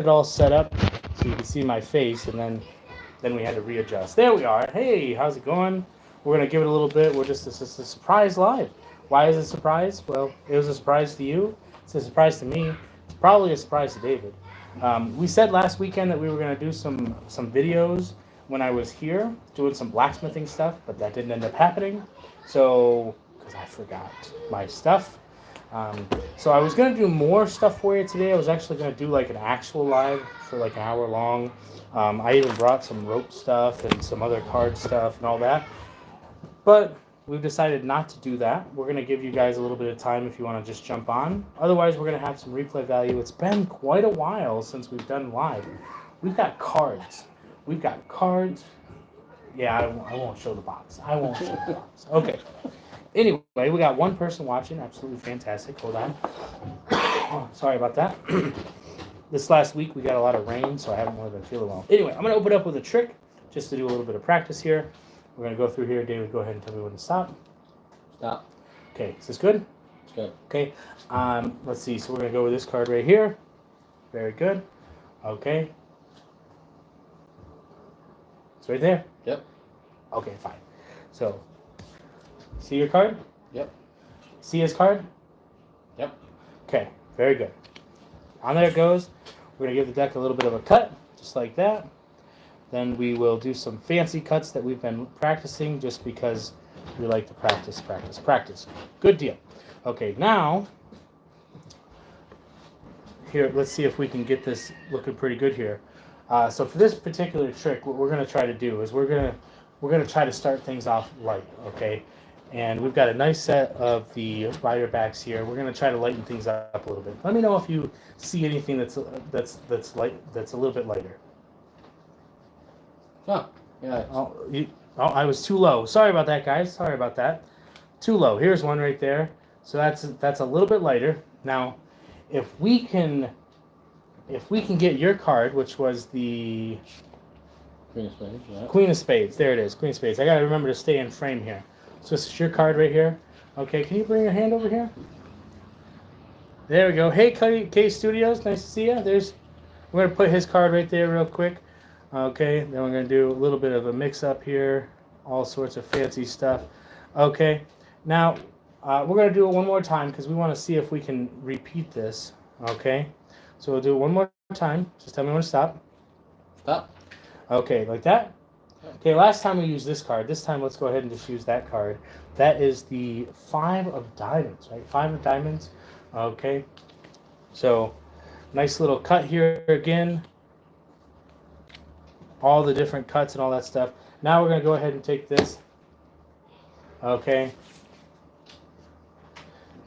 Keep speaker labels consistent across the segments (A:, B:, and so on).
A: it all set up so you can see my face, and then we had to readjust. There we are. Hey, how's it going? We're gonna give it a little bit. This is a surprise live. Why is it a surprise? Well, it was a surprise to you. It's a surprise to me. It's probably a surprise to David. We said last weekend that we were gonna do some videos when I was here doing some blacksmithing stuff, but that didn't end up happening. So, because I forgot my stuff. So I was going to do more stuff for you today. I was actually going to do like an actual live for like an hour long. I even brought some rope stuff and some other card stuff and all that. But we've decided not to do that. We're going to give you guys a little bit of time if you want to just jump on. Otherwise, we're going to have some replay value. It's been quite a while since we've done live. We've got cards. We've got cards. Yeah, I won't show the box. I won't show the box. Okay. Anyway, we got one person watching. Absolutely fantastic. Hold on. Oh, sorry about that. This last week we got a lot of rain, so I haven't really been feeling well. Anyway, I'm going to open up with a trick just to do a little bit of practice here. We're going to go through here. David, go ahead and tell me when to stop.
B: Stop.
A: Okay, is this good?
B: It's good.
A: Okay. Let's see. So we're going to go with this card right here. Very good. Okay. It's right there.
B: Yep.
A: Okay, fine. So, see your card?
B: Yep.
A: See his card?
B: Yep.
A: Okay, very good. On there it goes. We're going to give the deck a little bit of a cut, just like that. Then we will do some fancy cuts that we've been practicing just because we like to practice, practice, practice. Good deal. Okay, now, here, let's see if we can get this looking pretty good here. So for this particular trick, what we're going to try to do is we're going to try to start things off light, okay? And we've got a nice set of the rider backs here. We're going to try to lighten things up a little bit. Let me know if you see anything that's a little bit lighter.
B: Oh, yeah.
A: I was too low. Sorry about that, guys. Sorry about that. Too low. Here's one right there. So that's a little bit lighter. Now, if we can get your card, which was the
B: Queen of Spades, yeah.
A: Queen of Spades. There it is, Queen of Spades. I got to remember to stay in frame here. So this is your card right here. Okay, can you bring your hand over here? There we go. Hey, K Studios, nice to see you. We're going to put his card right there real quick. Okay, then we're going to do a little bit of a mix-up here. All sorts of fancy stuff. Okay, now we're going to do it one more time because we want to see if we can repeat this. Okay, so we'll do it one more time. Just tell me when to stop.
B: Stop.
A: Okay, like that? Okay, last time we used this card. This time let's go ahead and just use that card. That is the 5 of diamonds, right? 5 of diamonds. Okay. So, nice little cut here again. All the different cuts and all that stuff. Now we're going to go ahead and take this. Okay.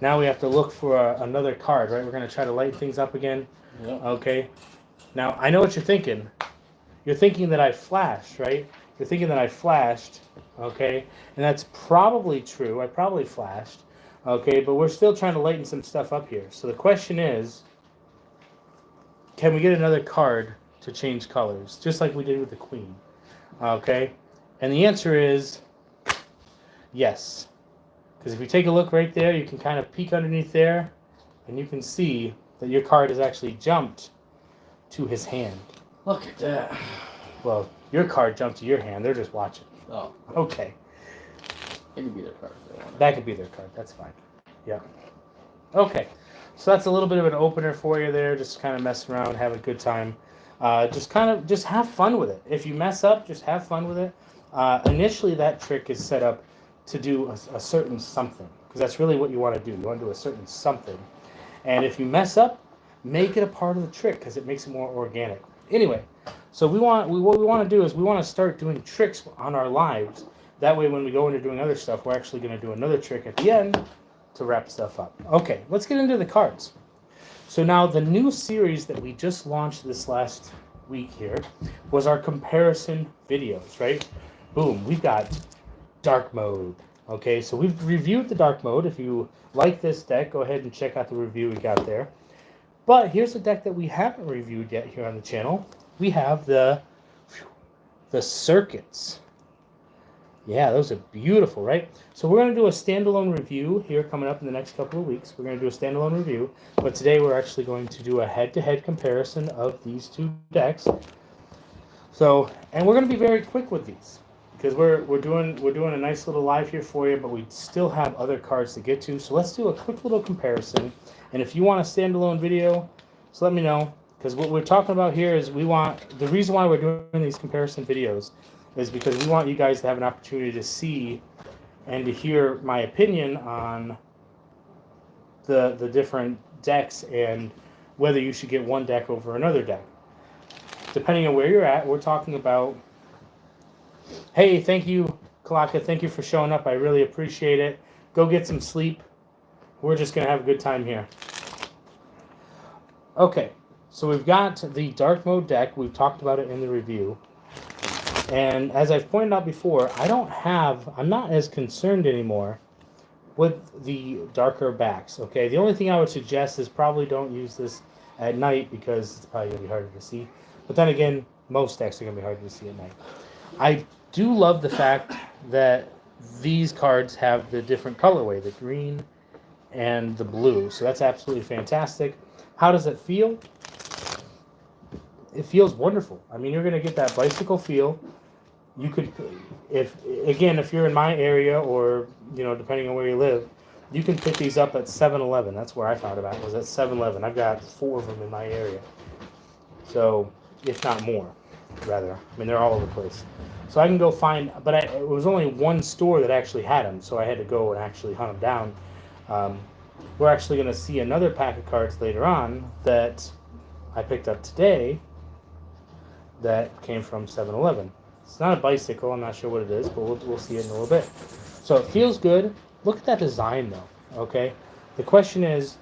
A: Now we have to look for another card, right? We're going to try to lighten things up again.
B: Yep.
A: Okay. Now, I know what you're thinking. You're thinking that I flashed, right? You're thinking that I flashed, okay? And that's probably true. I probably flashed, okay? But we're still trying to lighten some stuff up here. So the question is, can we get another card to change colors, just like we did with the Queen, okay? And the answer is yes. Because if you take a look right there, you can kind of peek underneath there, and you can see that your card has actually jumped to his hand.
B: Look at that.
A: Well, your card jumped to your hand. They're just watching.
B: Oh.
A: Okay.
B: It could be their card if they want.
A: That could be their card. That's fine. Yeah. Okay. So that's a little bit of an opener for you there. Just kind of mess around, have a good time. Just have fun with it. If you mess up, just have fun with it. Initially, that trick is set up to do a certain something. Because that's really what you want to do. You want to do a certain something. And if you mess up, make it a part of the trick because it makes it more organic. Anyway, so what we want to do is we want to start doing tricks on our lives. That way when we go into doing other stuff, we're actually going to do another trick at the end to wrap stuff up. Okay, let's get into the cards. So now the new series that we just launched this last week here was our comparison videos, right? Boom, we've got dark mode. Okay, so we've reviewed the dark mode. If you like this deck, go ahead and check out the review we got there. But here's a deck that we haven't reviewed yet here on the channel. We have the circuits. Yeah, those are beautiful, right? So we're going to do a standalone review here coming up in the next couple of weeks. We're going to do a standalone review, but today we're actually going to do a head-to-head comparison of these two decks. So, and we're going to be very quick with these because we're doing a nice little live here for you, but we still have other cards to get to. So let's do a quick little comparison. And if you want a standalone video, just let me know, because what we're talking about here is the reason why we're doing these comparison videos is because we want you guys to have an opportunity to see and to hear my opinion on the different decks and whether you should get one deck over another deck. Depending on where you're at, we're talking about, hey, thank you, Kalaka, thank you for showing up. I really appreciate it. Go get some sleep. We're just going to have a good time here. Okay, so we've got the dark mode deck. We've talked about it in the review. And as I've pointed out before, I'm not as concerned anymore with the darker backs, okay? The only thing I would suggest is probably don't use this at night because it's probably going to be harder to see. But then again, most decks are going to be harder to see at night. I do love the fact that these cards have the different colorway, the green and the blue. So that's absolutely fantastic. How does it feel? It feels wonderful. I mean, you're going to get that bicycle feel. You could, if you're in my area or, depending on where you live, you can pick these up at 7-Eleven. That's where I found them at, was at 7-Eleven. I've got 4 of them in my area. So, if not more, rather. I mean, they're all over the place. So I can go find, but it was only one store that actually had them, so I had to go and actually hunt them down. We're actually going to see another pack of cards later on that I picked up today that came from 7-Eleven. It's not a bicycle. I'm not sure what it is, but we'll see it in a little bit. So it feels good. Look at that design, though, okay? The question is,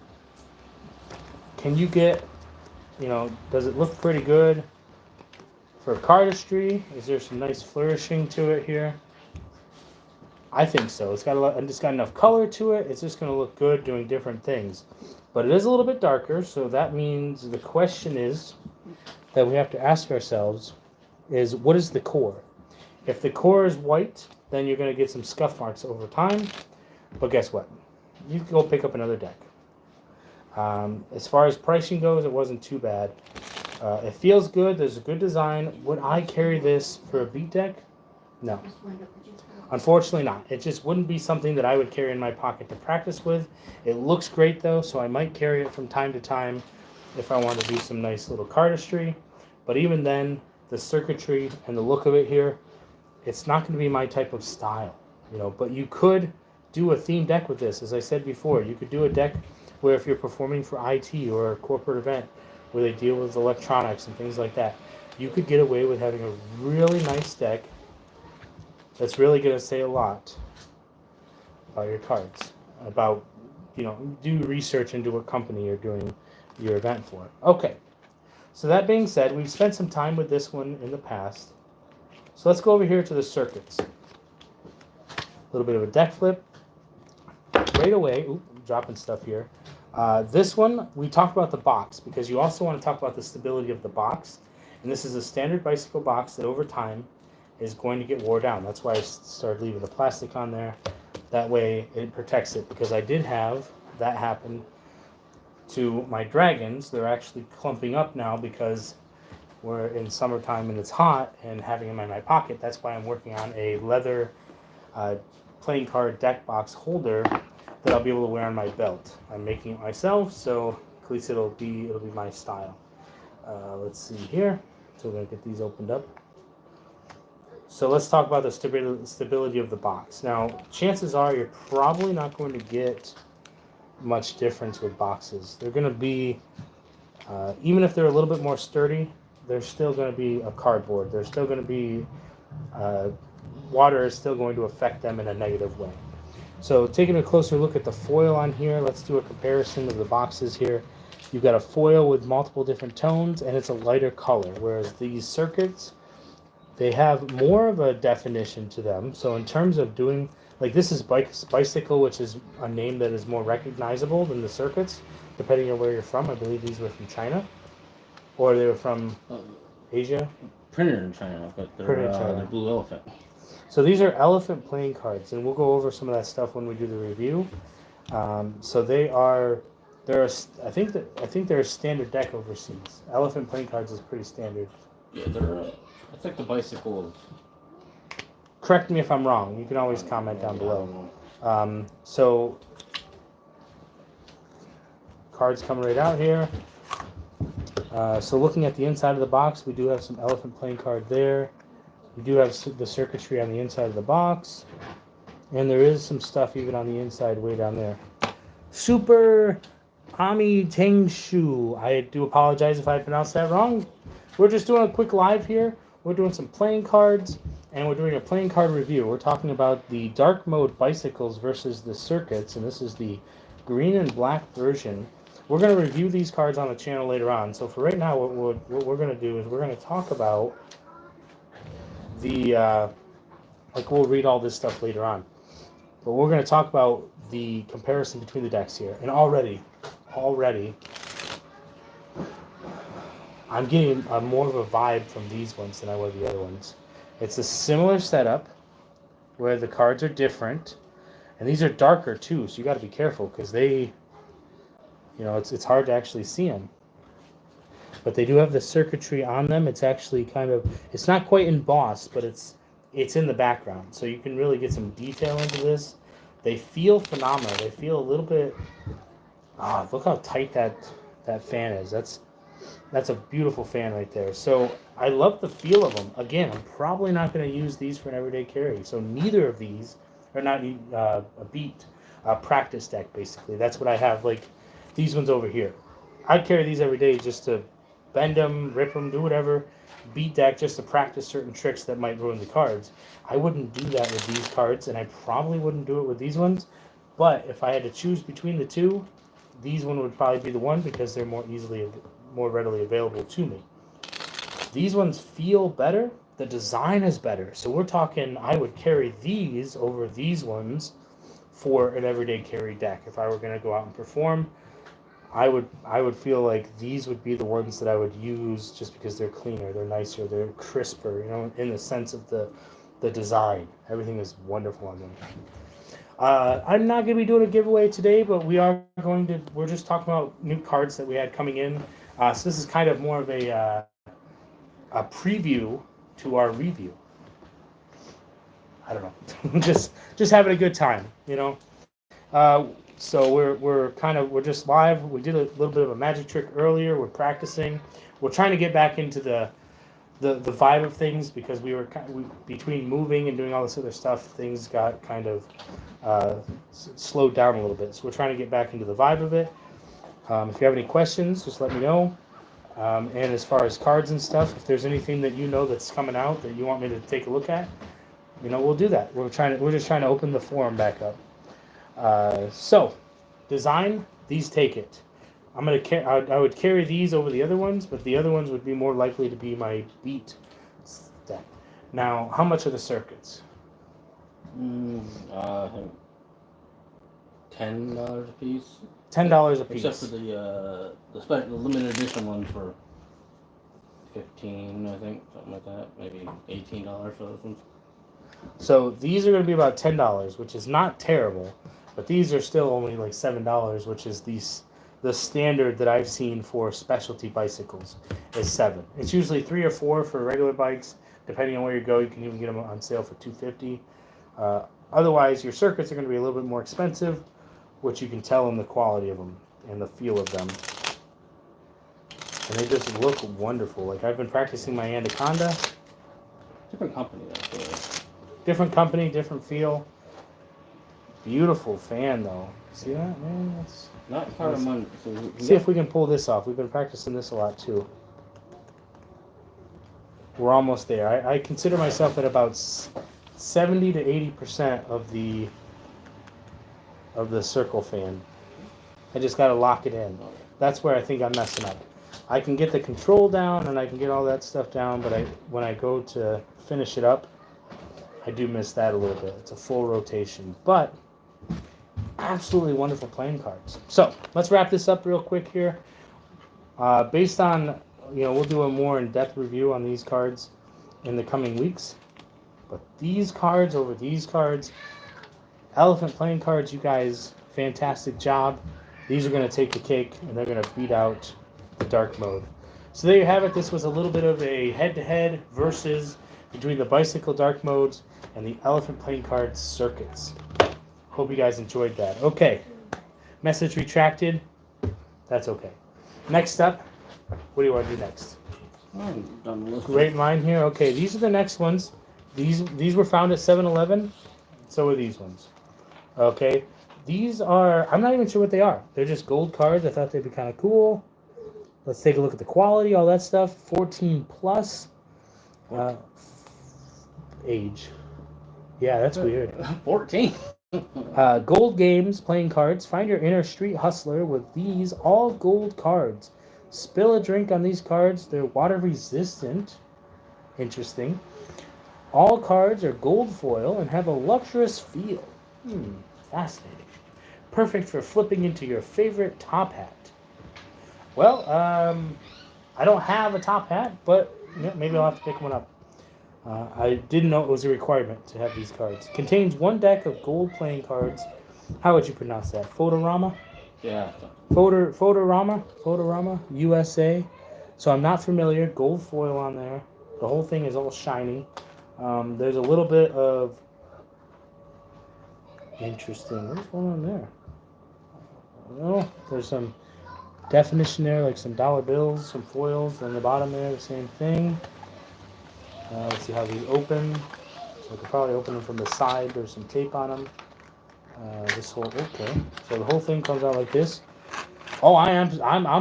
A: can you get, does it look pretty good for cardistry? Is there some nice flourishing to it here? I think so. It's got enough color to it. It's just going to look good doing different things. But it is a little bit darker, so that means the question is that we have to ask ourselves is, what is the core? If the core is white, then you're going to get some scuff marks over time. But guess what? You can go pick up another deck. As far as pricing goes, it wasn't too bad. It feels good. There's a good design. Would I carry this for a beat deck? No. Unfortunately not. It just wouldn't be something that I would carry in my pocket to practice with. It looks great though, so I might carry it from time to time if I want to do some nice little cardistry. But even then, the circuitry and the look of it here, it's not going to be my type of style, but you could do a theme deck with this. As I said before, you could do a deck where if you're performing for IT or a corporate event where they deal with electronics and things like that, you could get away with having a really nice deck that's really going to say a lot about your cards, about, do research into what company you're doing your event for. Okay, so that being said, we've spent some time with this one in the past. So let's go over here to the circuits. A little bit of a deck flip. Right away, dropping stuff here. This one, we talked about the box because you also want to talk about the stability of the box. And this is a standard bicycle box that over time is going to get wore down. That's why I started leaving the plastic on there. That way it protects it, because I did have that happen to my dragons. They're actually clumping up now because we're in summertime and it's hot, and having them in my pocket. That's why I'm working on a leather playing card deck box holder that I'll be able to wear on my belt. I'm making it myself, so at least it'll be my style. Let's see here. So we're gonna get these opened up. So let's talk about the stability of the box. Now, chances are you're probably not going to get much difference with boxes. They're going to be, even if they're a little bit more sturdy, they're still going to be a cardboard. They're still going to be, water is still going to affect them in a negative way. So taking a closer look at the foil on here, let's do a comparison of the boxes here. You've got a foil with multiple different tones, and it's a lighter color, whereas these circuits, they have more of a definition to them. So in terms of doing, like this is bicycle, which is a name that is more recognizable than the circuits, depending on where you're from. I believe these were from China, or they were from Asia.
B: Printed in China, but they're Blue Elephant.
A: So these are elephant playing cards, and we'll go over some of that stuff when we do the review. So I think they're a standard deck overseas. Elephant playing cards is pretty standard.
B: Yeah, they're. It's like the bicycle of.
A: Correct me if I'm wrong. You can always comment down below. So cards come right out here. So looking at the inside of the box, we do have some elephant playing card there. We do have the circuitry on the inside of the box. And there is some stuff even on the inside way down there. Super Ami Tengshu. I do apologize if I pronounced that wrong. We're just doing a quick live here. We're doing some playing cards, and we're doing a playing card review. We're talking about the dark mode bicycles versus the circuits, and this is the green and black version. We're going to review these cards on the channel later on. So for right now, what we're going to do is we're going to talk about the, we'll read all this stuff later on. But we're going to talk about the comparison between the decks here. And already, I'm getting more of a vibe from these ones than I was the other ones. It's a similar setup where the cards are different. And these are darker too, so you got to be careful because they, it's hard to actually see them. But they do have the circuitry on them. It's actually it's not quite embossed, but it's in the background. So you can really get some detail into this. They feel phenomenal. They feel a little bit, look how tight that fan is. That's a beautiful fan right there. So I love the feel of them. Again, I'm probably not going to use these for an everyday carry. So neither of these are not a practice deck, basically. That's what I have, like these ones over here. I'd carry these every day just to bend them, rip them, do whatever. Beat deck just to practice certain tricks that might ruin the cards. I wouldn't do that with these cards, and I probably wouldn't do it with these ones. But if I had to choose between the two, these one would probably be the one because they're more readily available to me. These ones feel better. The design is better. So we're talking, I would carry these over these ones for an everyday carry deck. If I were going to go out and perform, I would feel like these would be the ones that I would use just because they're cleaner, they're nicer, they're crisper, in the sense of the design. Everything is wonderful on them. I'm not going to be doing a giveaway today, but we're just talking about new cards that we had coming in. So this is kind of more of a preview to our review. I don't know, just having a good time, So we're just live. We did a little bit of a magic trick earlier. We're practicing. We're trying to get back into the vibe of things because we between moving and doing all this other stuff, things got kind of slowed down a little bit. So we're trying to get back into the vibe of it. If you have any questions, just let me know. And as far as cards and stuff, if there's anything that that's coming out that you want me to take a look at, we'll do that. We're just trying to open the forum back up. So, design, these take it. I would carry these over the other ones, but the other ones would be more likely to be my beat deck. Now, how much are the circuits?
B: I think $10 a piece.
A: $10 a piece.
B: Except for the limited edition one for $15, I think, something like that. Maybe $18 for those ones.
A: So these are going to be about $10, which is not terrible, but these are still only like $7, which is the standard that I've seen for specialty bicycles is $7. It's usually $3 or $4 for regular bikes. Depending on where you go, you can even get them on sale for $250. Otherwise, your circuits are going to be a little bit more expensive, which you can tell in the quality of them and the feel of them. And they just look wonderful. Like I've been practicing my Anaconda.
B: Different company, actually.
A: Different company, different feel. Beautiful fan, though. See that, man? That's
B: not part of mine.
A: See if we can pull this off. We've been practicing this a lot, too. We're almost there. I consider myself at about 70 to 80% of the circle fan. I just got to lock it in. That's where I think I'm messing up. I can get the control down and I can get all that stuff down, but when I go to finish it up, I do miss that a little bit. It's a full rotation, but absolutely wonderful playing cards. So let's wrap this up real quick here. Based on, we'll do a more in-depth review on these cards in the coming weeks. But these cards over these cards, Elephant playing cards, you guys, fantastic job. These are going to take the cake, and they're going to beat out the dark mode. So there you have it. This was a little bit of a head-to-head versus between the bicycle dark modes and the Elephant playing cards circuits. Hope you guys enjoyed that. Okay, message retracted. That's okay. Next up, what do you want to do next?
B: I'm done with
A: Great line here. Okay, these are the next ones. These were found at 7-Eleven. So are these ones. Okay, these are, I'm not even sure what they are. They're just gold cards. I thought they'd be kind of cool. Let's take a look at the quality, all that stuff. 14 plus. Age. Yeah, that's weird.
B: 14.
A: Gold games, playing cards. Find your inner street hustler with these all gold cards. Spill a drink on these cards. They're water resistant. Interesting. All cards are gold foil and have a luxurious feel. Fascinating. Perfect for flipping into your favorite top hat. Well, I don't have a top hat, but yeah, maybe I'll have to pick one up. I didn't know it was a requirement to have these cards. Contains one deck of gold playing cards. How would you pronounce that? Photorama?
B: Yeah.
A: Photorama, USA. So I'm not familiar. Gold foil on there. The whole thing is all shiny. There's a little bit of interesting. What's going on there? Oh, there's some definition there, like some dollar bills, some foils. On the bottom there, the same thing. Let's see how these open. So I could probably open them from the side. There's some tape on them. This whole okay. So the whole thing comes out like this. Oh, I'm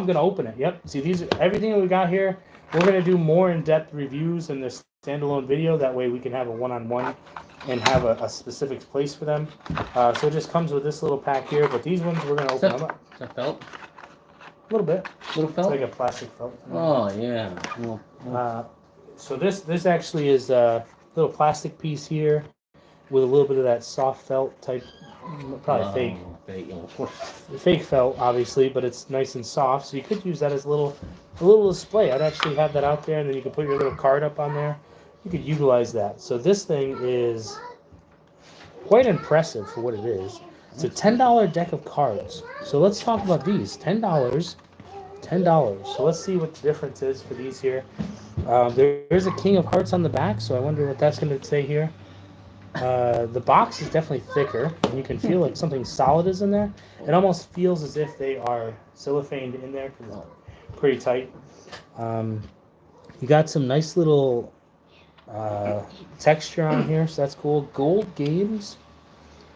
A: gonna open it. Yep. See, these everything that we got here. We're gonna do more in-depth reviews in this standalone video. That way we can have a one-on-one and have a specific place for them. So it just comes with this little pack here. But these ones we're gonna open them up.
B: Is that felt?
A: A little bit.
B: Little felt?
A: It's like a plastic felt.
B: Oh, yeah.
A: So this actually is a little plastic piece here with a little bit of that soft felt type, probably fake.
B: Fake, of course.
A: Fake felt, obviously, but it's nice and soft. So you could use that as a little display. I'd actually have that out there, and then you could put your little card up on there. You could utilize that. So this thing is quite impressive for what it is. It's a $10 deck of cards. So let's talk about these. $10. So let's see what the difference is for these here. There's a King of Hearts on the back, so I wonder what that's going to say here. The box is definitely thicker, and you can feel like something solid is in there. It almost feels as if they are cellophaned in there because it's pretty tight. You got some nice little texture on here, so that's cool. Gold Games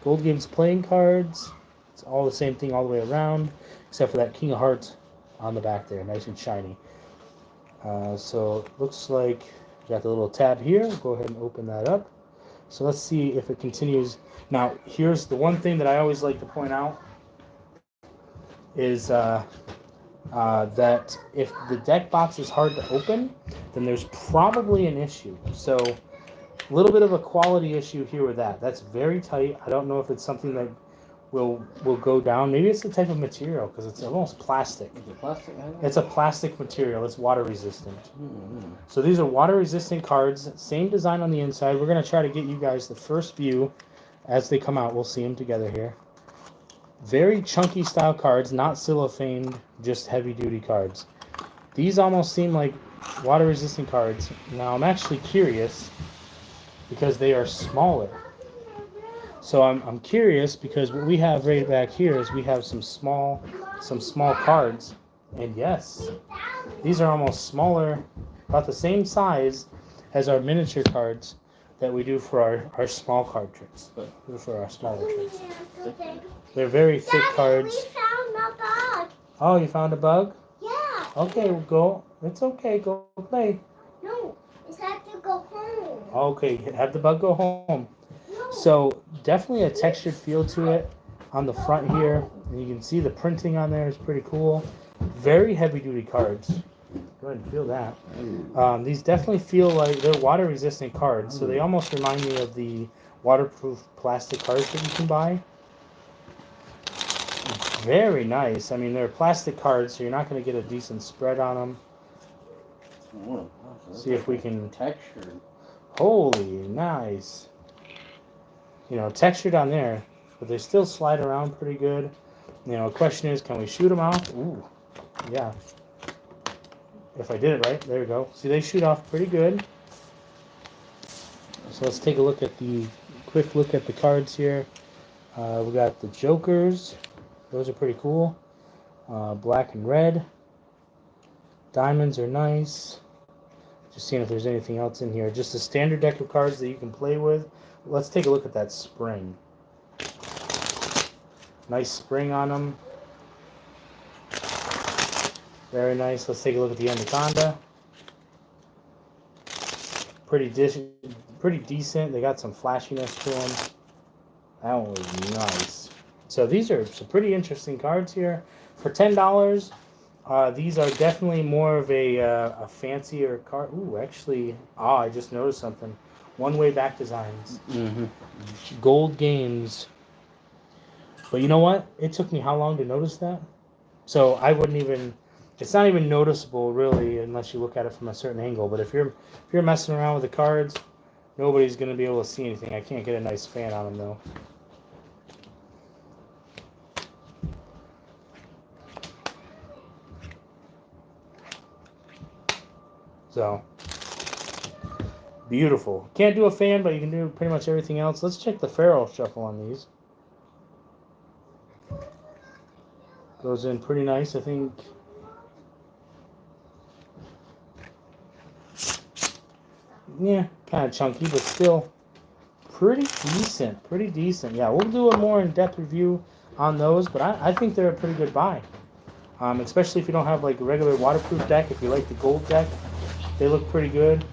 A: playing cards. It's all the same thing all the way around, except for that King of Hearts on the back there, nice and shiny. So it looks like you got the little tab here. Go ahead and open that up. So let's see if it continues. Now, here's the one thing that I always like to point out is that if the deck box is hard to open, then there's probably an issue. So a little bit of a quality issue here with that. That's very tight. I don't know if it's something that will go down. Maybe it's the type of material because it's almost plastic.
B: Is it plastic?
A: It's a plastic material. It's water resistant. So these are water resistant cards. Same design on the inside. We're going to try to get you guys the first view as they come out. We'll see them together here. Very chunky style cards, not cellophaned, just heavy duty cards. These almost seem like water resistant cards. Now I'm actually curious because they are smaller. So I'm curious because what we have right back here is we have some small cards, and yes, these are almost smaller, about the same size as our miniature cards that we do for our small card tricks, for our smaller tricks. They're very thick cards.
C: We found a bug.
A: Oh, you found a bug?
C: Yeah.
A: Okay, go. It's okay. Go play.
C: No, it's have to go home.
A: Okay, have the bug go home.
C: No.
A: So definitely a textured feel to it on the front here. And you can see the printing on there is pretty cool. Very heavy duty cards. Go ahead and feel that. These definitely feel like they're water resistant cards. So they almost remind me of the waterproof plastic cards that you can buy. Very nice. I mean, they're plastic cards, so you're not going to get a decent spread on them. See if we can
B: textured.
A: Holy, nice. You know, textured on there, but they still slide around pretty good. You know, the question is, can we shoot them off? Ooh, yeah. If I did it right, there we go. See, they shoot off pretty good. So let's take a look at the quick look at the cards here. We got the Jokers. Those are pretty cool. Black and red. Diamonds are nice. Just seeing if there's anything else in here. Just a standard deck of cards that you can play with. Let's take a look at that spring. Nice spring on them. Very nice. Let's take a look at the Anaconda. Pretty decent. They got some flashiness to them. That one was nice. So these are some pretty interesting cards here. For $10, these are definitely more of a fancier card. Ooh, actually, I just noticed something. One-way back designs.
B: Mm-hmm.
A: Gold Games. But you know what? It took me how long to notice that? So I wouldn't even... It's not even noticeable, really, unless you look at it from a certain angle. But if you're messing around with the cards, nobody's going to be able to see anything. I can't get a nice fan on them, though. So, beautiful. Can't do a fan, but you can do pretty much everything else. Let's check the Pharaoh Shuffle on these. Goes in pretty nice, I think. Yeah, kind of chunky, but still pretty decent. Pretty decent. Yeah, we'll do a more in-depth review on those, but I think they're a pretty good buy. Especially if you don't have like a regular waterproof deck. If you like the gold deck, they look pretty good.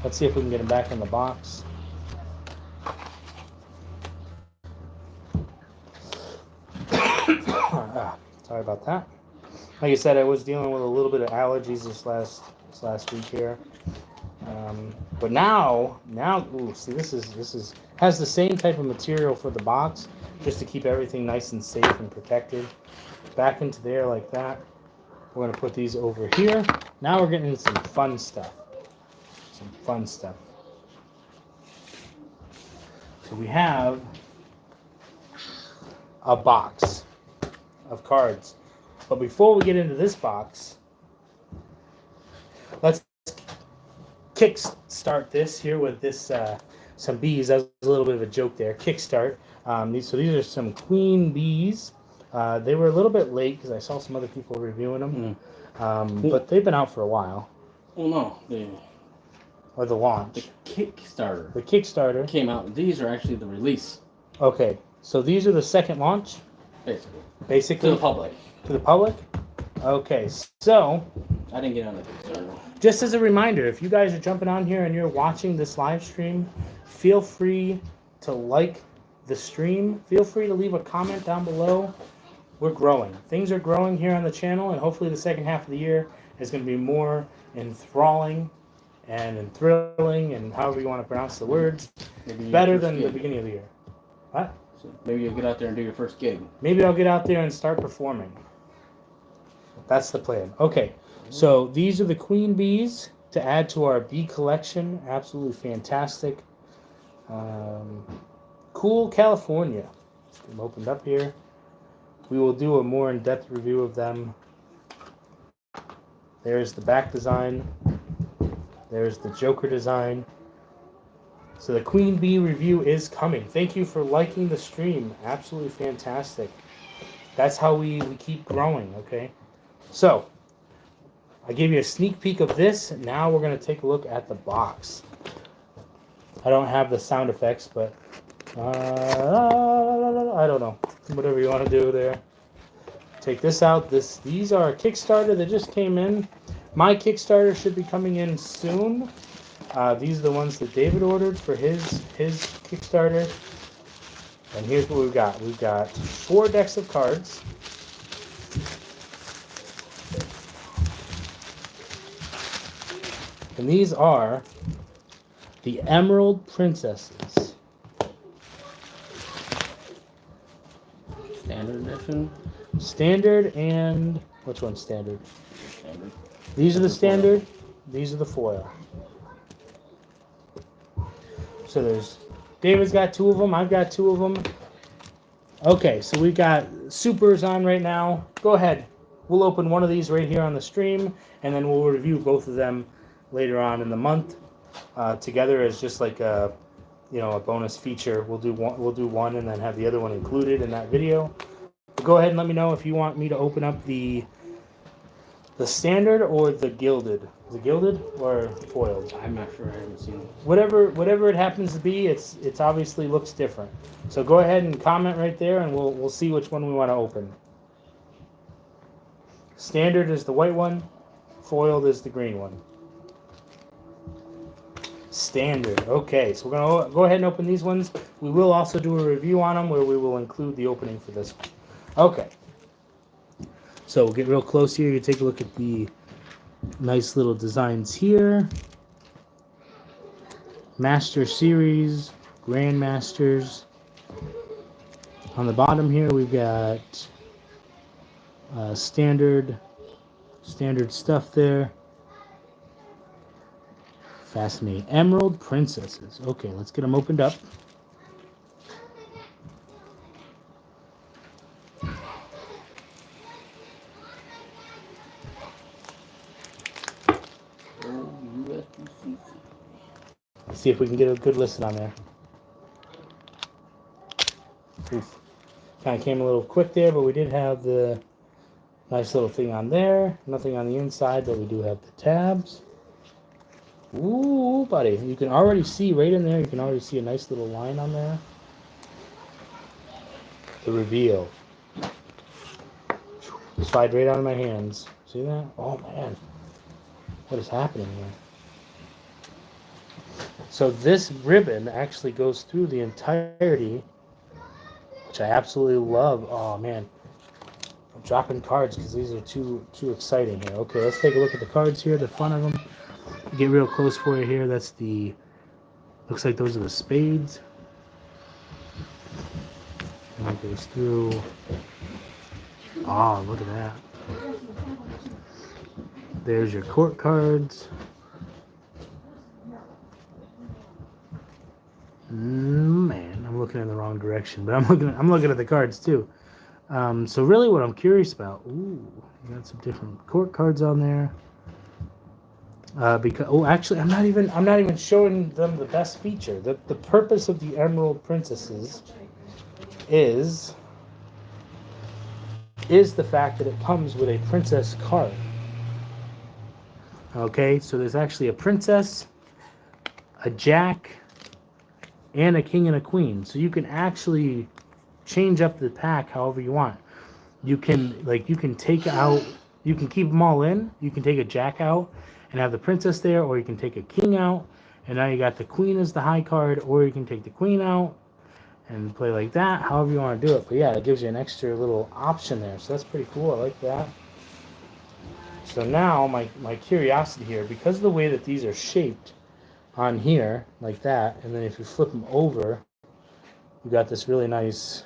A: Let's see if we can get them back in the box. Sorry about that. Like I said, I was dealing with a little bit of allergies this last week here. But now, ooh, see, this has the same type of material for the box, just to keep everything nice and safe and protected. Back into there like that. We're gonna put these over here. Now we're getting into some fun stuff. So we have a box of cards. But before we get into this box, let's kickstart this here with this some bees. That was a little bit of a joke there. Kickstart. These are some queen bees. They were a little bit late because I saw some other people reviewing them, but they've been out for a while.
B: Well, no,
A: Or the launch.
B: the Kickstarter
A: The Kickstarter
B: came out. These are actually the release,
A: Okay, so these are the second launch,
B: basically to the public.
A: To the public. Okay, so
B: I didn't get on the Kickstarter.
A: just as a reminder, if you guys are jumping on here and you're watching this live stream, feel free to like the stream. Feel free to leave a comment down below. We're growing. Things are growing here on the channel, and hopefully the second half of the year is going to be more enthralling and enthralling, and however you want to pronounce the words, better than the beginning of the year. What?
B: So maybe you'll get out there and do your first gig.
A: Maybe I'll get out there and start performing. That's the plan. Okay, so these are the queen bees to add to our bee collection. Absolutely fantastic. Cool California. Get them opened up here. We will do a more in-depth review of them. There's the back design. There's the Joker design. So the Queen Bee review is coming. Thank you for liking the stream. Absolutely fantastic. That's how we keep growing, okay? So, I gave you a sneak peek of this. Now we're going to take a look at the box. I don't have the sound effects, but I don't know. Whatever you want to do there. Take this out. These are a Kickstarter that just came in. My Kickstarter should be coming in soon. These are the ones that David ordered for his Kickstarter. And here's what we've got. We've got 4 decks of cards. And these are the Emerald Princesses.
B: Standard edition.
A: Standard and... Which one's standard?
B: Standard.
A: These are the standard. These are the foil. So there's David's got 2 of them. I've got 2 of them. Okay, so we got supers on right now. Go ahead. We'll open one of these right here on the stream, and then we'll review both of them later on in the month together as just like a, a bonus feature. We'll do one and then have the other one included in that video. But go ahead and let me know if you want me to open up the standard or the gilded. Is it gilded or foiled?
B: I'm not sure. I haven't seen it.
A: Whatever it happens to be, it's obviously looks different. So go ahead and comment right there, and we'll see which one we want to open. Standard is the white one. Foiled is the green one. Standard. Okay, so we're going to go ahead and open these ones. We will also do a review on them where we will include the opening for this one. Okay. So we'll get real close here. You take a look at the nice little designs here. Master Series, Grandmasters. On the bottom here, we've got standard stuff there. Fascinating. Emerald Princesses. Okay, let's get them opened up. Let's see if we can get a good listen on there. Oof. Kind of came a little quick there, but we did have the nice little thing on there. Nothing on the inside, but we do have the tabs. Ooh, buddy. You can already see right in there, you can already see a nice little line on there. The reveal. Slide right out of my hands. See that? Oh, man. What is happening here? So this ribbon actually goes through the entirety, which I absolutely love. Oh, man. I'm dropping cards because these are too exciting here. Okay, let's take a look at the cards here, the front of them. Get real close for you here. That's the, looks like those are the spades. And it goes through. Oh, look at that. There's your court cards. Man, I'm looking in the wrong direction, but I'm looking at the cards too. So really, what I'm curious about. Ooh, you got some different court cards on there. Because actually, I'm not even showing them the best feature. The purpose of the Emerald Princesses is the fact that it comes with a princess card. Okay, so there's actually a princess, a jack, and a king and a queen. So you can actually change up the pack however you want. You can take out, you can keep them all in. You can take a jack out and have the princess there, or you can take a king out, and now you got the queen as the high card, or you can take the queen out and play like that, however you want to do it. But yeah, it gives you an extra little option there, so that's pretty cool. I like that. So now my curiosity here, because of the way that these are shaped on here, like that, and then if you flip them over, you got this really nice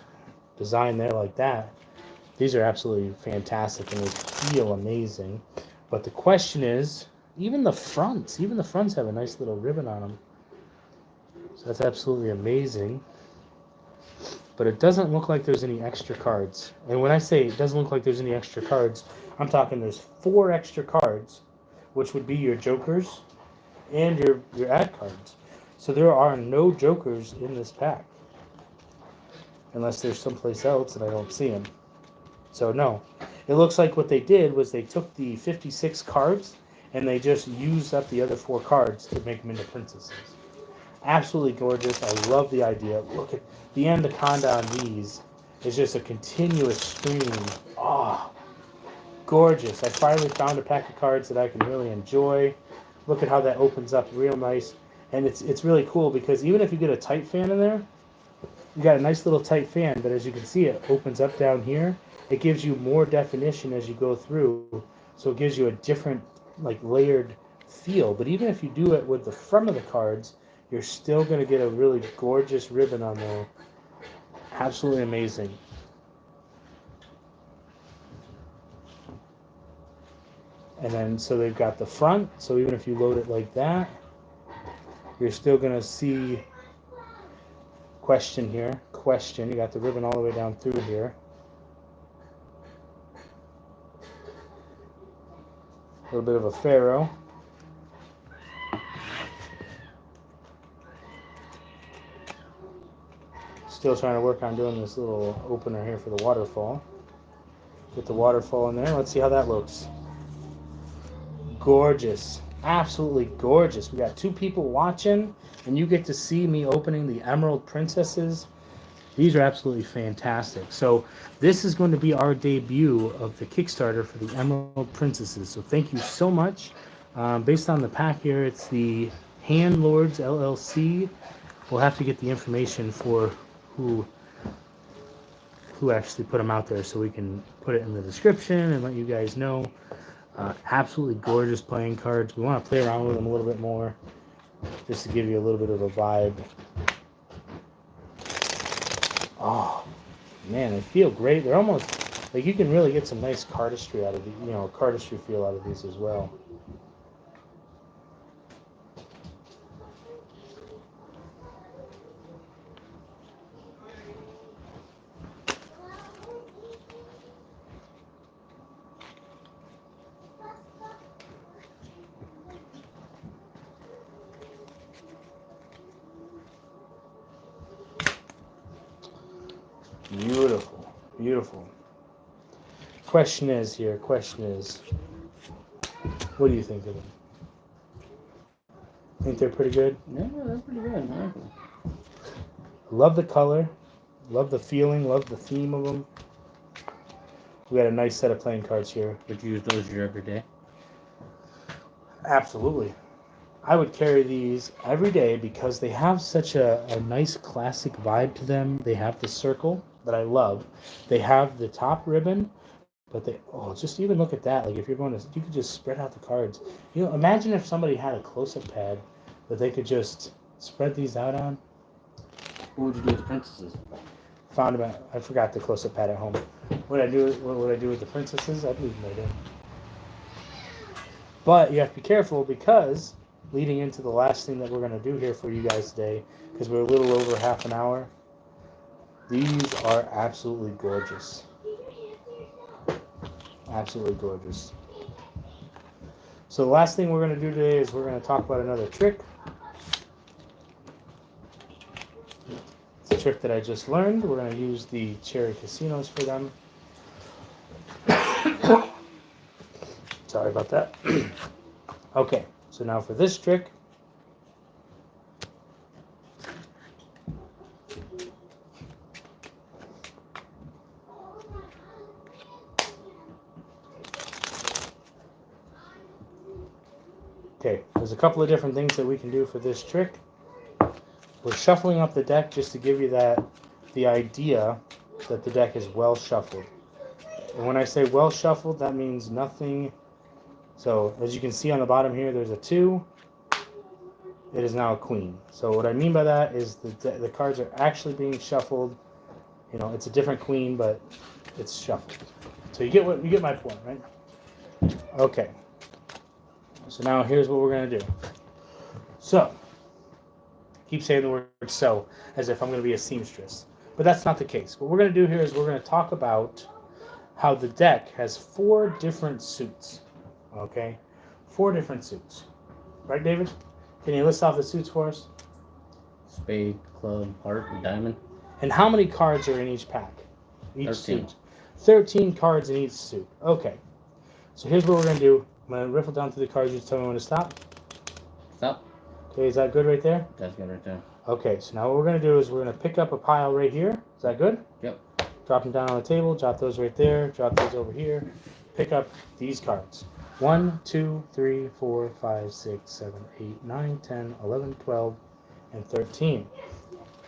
A: design there like that. These are absolutely fantastic, and they feel amazing. But the question is, even the fronts have a nice little ribbon on them. So that's absolutely amazing. But it doesn't look like there's any extra cards. And when I say it doesn't look like there's any extra cards, I'm talking there's 4 extra cards, which would be your jokers and your ad cards. So there are no jokers in this pack. Unless there's someplace else and I don't see them. So no. It looks like what they did was they took the 56 cards and they just used up the other 4 cards to make them into princesses. Absolutely gorgeous. I love the idea. Look at the anaconda on these. It's just a continuous stream. Oh, gorgeous. I finally found a pack of cards that I can really enjoy. Look at how that opens up real nice. And it's really cool because even if you get a tight fan in there, you got a nice little tight fan, but as you can see, it opens up down here. It gives you more definition as you go through. So it gives you a different, like, layered feel. But even if you do it with the front of the cards, you're still going to get a really gorgeous ribbon on there. Absolutely amazing. And then, so they've got the front. So even if you load it like that, you're still going to see question here. Question. You got the ribbon all the way down through here. A little bit of a Pharaoh. Still trying to work on doing this little opener here for the waterfall. Get the waterfall in there. Let's see how that looks. Gorgeous. Absolutely gorgeous. We got 2 people watching, and you get to see me opening the Emerald Princesses. These are absolutely fantastic. So this is going to be our debut of the Kickstarter for the Emerald Princesses. So thank you so much. Based on the pack here, it's the Hand Lords LLC. We'll have to get the information for who actually put them out there so we can put it in the description and let you guys know. Absolutely gorgeous playing cards. We want to play around with them a little bit more just to give you a little bit of a vibe. Oh man, they feel great. They're almost like you can really get some nice cardistry out of the, cardistry feel out of these as well. Beautiful, beautiful. Question is, what do you think of them? Think they're pretty good?
B: Yeah, they're pretty good. I like them.
A: Love the color, love the feeling, love the theme of them. We got a nice set of playing cards here.
B: Would you use those your every day?
A: Absolutely. I would carry these every day because they have such a nice classic vibe to them. They have the circle that I love. They have the top ribbon, but just even look at that. Like if you're going to, you could just spread out the cards. Imagine if somebody had a close-up pad that they could just spread these out on.
B: What would you do with the princesses?
A: I forgot the close-up pad at home. What would I do with the princesses? I'd leave them right in. But you have to be careful because leading into the last thing that we're going to do here for you guys today, because we're a little over half an hour, these are absolutely gorgeous. Absolutely gorgeous. So the last thing we're going to do today is we're going to talk about another trick. It's a trick that I just learned. We're going to use the Cherry Casinos for them. Sorry about that. Okay, so now for this trick, okay, there's a couple of different things that we can do for this trick. We're shuffling up the deck just to give you the idea that the deck is well shuffled. And when I say well shuffled, that means nothing. So as you can see on the bottom here, there's a 2. It is now a queen. So what I mean by that is the cards are actually being shuffled. It's a different queen, but it's shuffled. So you get my point, right? Okay. So now here's what we're gonna do. So keep saying the word "so" as if I'm gonna be a seamstress, but that's not the case. What we're gonna do here is we're gonna talk about how the deck has 4 different suits. Okay, 4 different suits. Right, David? Can you list off the suits for us?
B: Spade, club, heart, and diamond.
A: And how many cards are in each pack? Each
B: 13.
A: suit. 13 cards in each suit. Okay. So here's what we're going to do. I'm going to riffle down through the cards. You tell me when to stop.
B: Stop.
A: Okay, is that good right there?
B: That's good right there.
A: Okay, so now what we're going to do is we're going to pick up a pile right here. Is that good?
B: Yep.
A: Drop them down on the table. Drop those right there. Drop those over here. Pick up these cards. 1, 2, 3, 4, 5, 6, 7, 8, 9, 10, 11, 12, and 13.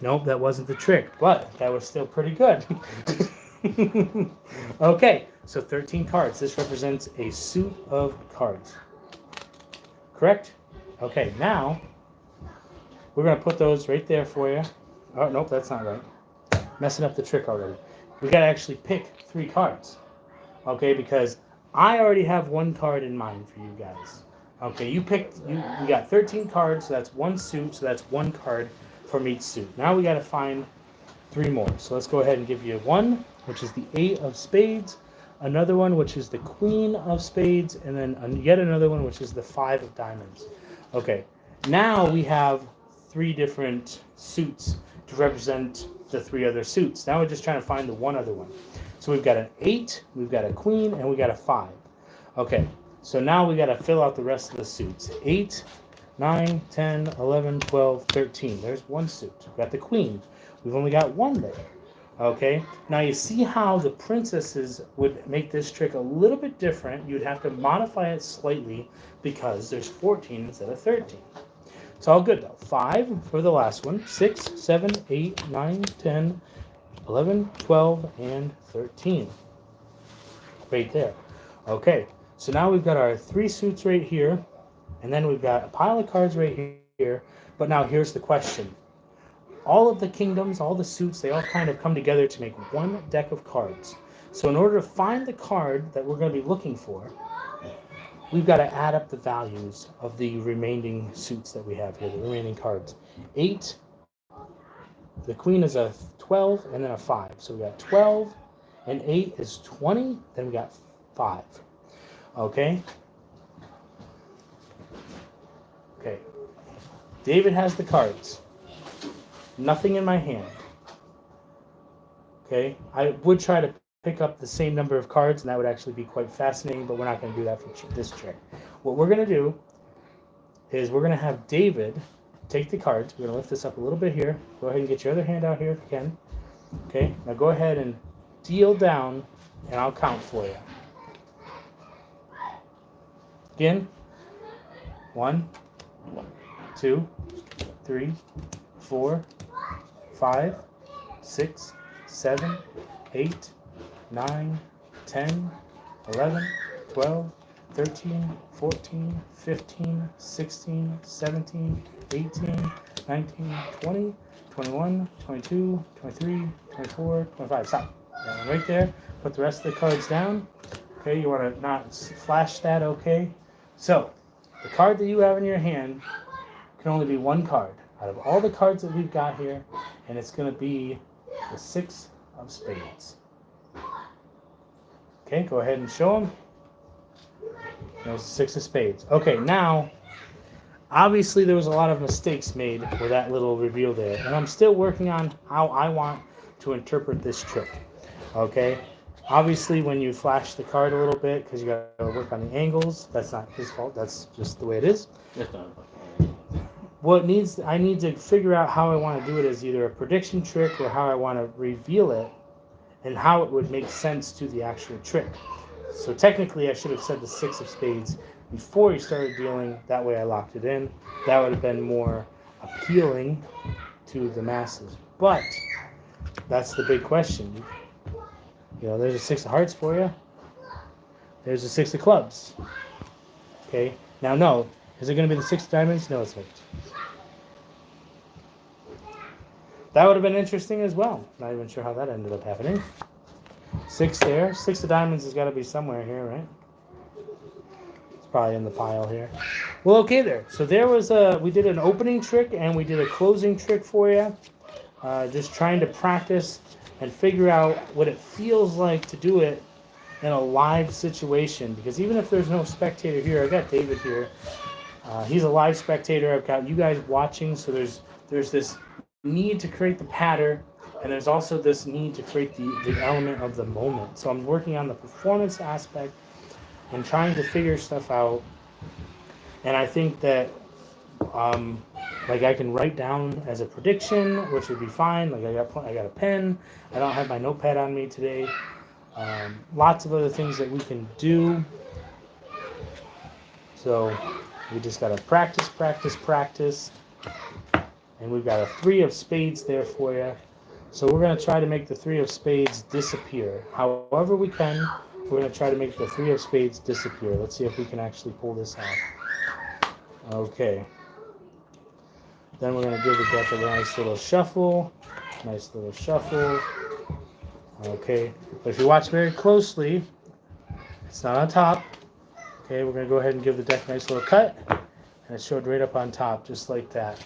A: Nope, that wasn't the trick, but that was still pretty good. Okay, so 13 cards. This represents a suit of cards. Correct? Okay, now we're going to put those right there for you. Oh, nope, that's not right. Messing up the trick already. We got to actually pick 3 cards. Okay, because I already have 1 card in mind for you guys. Okay, you got 13 cards, so that's 1 suit, so that's 1 card. from each suit. Now we got to find 3 more. So let's go ahead and give you one, which is the 8 of spades, another one, which is the queen of spades, and then yet another one, which is the 5 of diamonds. Okay, now we have 3 different suits to represent the 3 other suits. Now we're just trying to find the one other one. So we've got an 8, we've got a queen, and we got a 5. Okay, so now we got to fill out the rest of the suits. 8, 9, 10, 11, 12, 13. There's one suit. We've got the queen. We've only got one there. Okay, now you see how the princesses would make this trick a little bit different. You'd have to modify it slightly because there's 14 instead of 13. It's all good though. 5 for the last one. 6, 7, 8, 9, 10, 11, 12, and 13. Right there. Okay, so now we've got our 3 suits right here, and then we've got a pile of cards right here. But now here's the question. All of the kingdoms, all the suits, they all kind of come together to make one deck of cards. So in order to find the card that we're going to be looking for, we've got to add up the values of the remaining suits that we have here, the remaining cards. 8, the queen is a 12, and then a 5. So we got 12, and 8 is 20, then we got 5. Okay? Okay. David has the cards. Nothing in my hand. Okay? I would try to pick up the same number of cards, and that would actually be quite fascinating, but we're not going to do that for this trick. What we're going to do is we're going to have David take the cards. We're going to lift this up a little bit here. Go ahead and get your other hand out here if you can. Okay? Now go ahead and deal down, and I'll count for you. Again. 1, 2, 3, 4, 5, 6, 7, 8, 9, 10, 11, 12, 13, 14, 15, 16, 17, 18, 19, 20, 21, 22, 23, 24, 25. Stop. Right there. Put the rest of the cards down. Okay, you want to not flash that, okay? So, the card that you have in your hand can only be one card out of all the cards that we've got here, and it's going to be the 6 of spades. Okay, go ahead and show them. There's the 6 of spades. Okay, now, obviously there was a lot of mistakes made with that little reveal there, and I'm still working on how I want to interpret this trick. Okay, obviously when you flash the card a little bit, because you got to work on the angles, that's not his fault, that's just the way it is.
B: It's not.
A: I need to figure out how I want to do it as either a prediction trick or how I want to reveal it and how it would make sense to the actual trick. So technically I should have said the 6 of spades before you started dealing. That way I locked it in. That would have been more appealing to the masses. But that's the big question. You know, there's a 6 of hearts for you. There's a 6 of clubs. Okay. Now, no. Is it going to be the 6 of diamonds? No, it's not. That would have been interesting as well. Not even sure how that ended up happening. 6 there. 6 of diamonds has got to be somewhere here, right? It's probably in the pile here. Well, okay there. So there was we did an opening trick and we did a closing trick for you. Just trying to practice and figure out what it feels like to do it in a live situation. Because even if there's no spectator here, I got David here. He's a live spectator. I've got you guys watching, so there's this need to create the pattern, and there's also this need to create the element of the moment. So I'm working on the performance aspect and trying to figure stuff out. And I think that like I can write down as a prediction, which would be fine. Like I got a pen. I don't have my notepad on me today. Lots of other things that we can do. So we just got to practice. And we've got a 3 of spades there for you. So we're going to try to make the 3 of spades disappear. However we can, we're going to try to make the 3 of spades disappear. Let's see if we can actually pull this off. Okay. Then we're going to give the deck a nice little shuffle. Okay. But if you watch very closely, it's not on top. Okay, we're going to go ahead and give the deck a nice little cut. And it showed right up on top, just like that.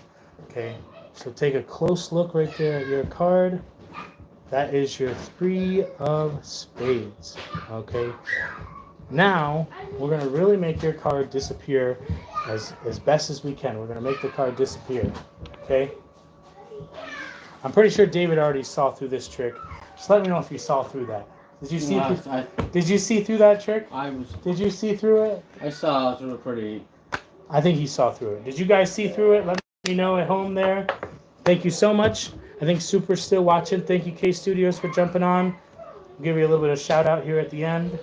A: Okay. So take a close look right there at your card. That is your 3 of spades. Okay. Now we're gonna really make your card disappear as best as we can. We're gonna make the card disappear. Okay. I'm pretty sure David already saw through this trick. Just let me know if you saw through that. Did you see? Did you see through that trick? Did you see through it?
B: I saw through it pretty.
A: I think he saw through it. Did you guys see through it? Let me know at home there. Thank you so much. I think Super's still watching. Thank you, K Studios, for jumping on. I'll give you a little bit of shout out here at the end.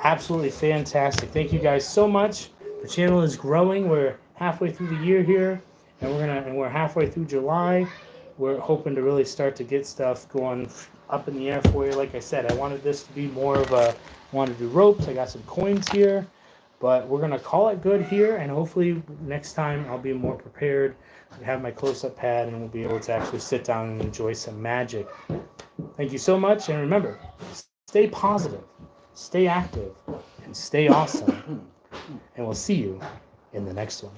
A: Absolutely fantastic. Thank you guys so much. The channel is growing. We're halfway through the year here, and we're halfway through July. We're hoping to really start to get stuff going up in the air for you. Like I said, I wanted this to be more of a, I wanted to do ropes. I got some coins here, but we're going to call it good here. And hopefully next time I'll be more prepared. I have my close-up pad and we'll be able to actually sit down and enjoy some magic. Thank you so much. And remember, stay positive, stay active, and stay awesome. And we'll see you in the next one.